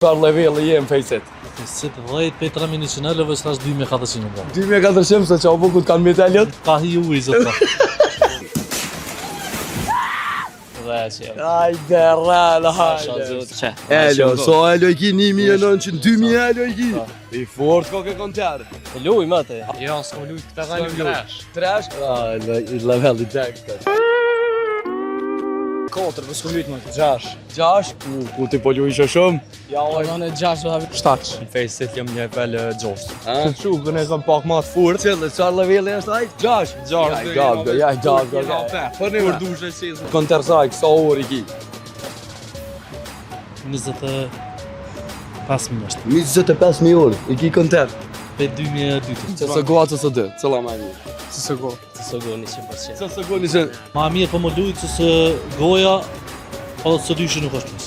Çfarë levelli je në fejset? Si të 10 petra medicinale s'tash 2400 euro. 2400 se çau bukut kanë medaljet? Ka hi ujë zota. Hajde, rrala, hajde. Elo, so elo i ki 1900, 2000 elo i ki. I fort ko ke konter. Luj, mate. Jo, s'ko luj këta galim trash. Trash? I level i jack. 4, po s'kom lyt më. 6. 6? Ku ti po luj shumë? Ja, unë 6 do havi 7. Në fejset jam një vel 6. Shu, këne kam pak ma të furt. Qëllë, çfarë levelli është ai? 6. Ja, 6. Po ne vërdushe si. Konter saj, sa orë i ki? 25 minutë. 25.000 orë, i ki konter. Pe 2002. Që së goa, që së dë, cëlla ma mirë. Si se go. Që së goa, një që... Ma mirë po më lujt se goja, po së dyshë nuk është plus.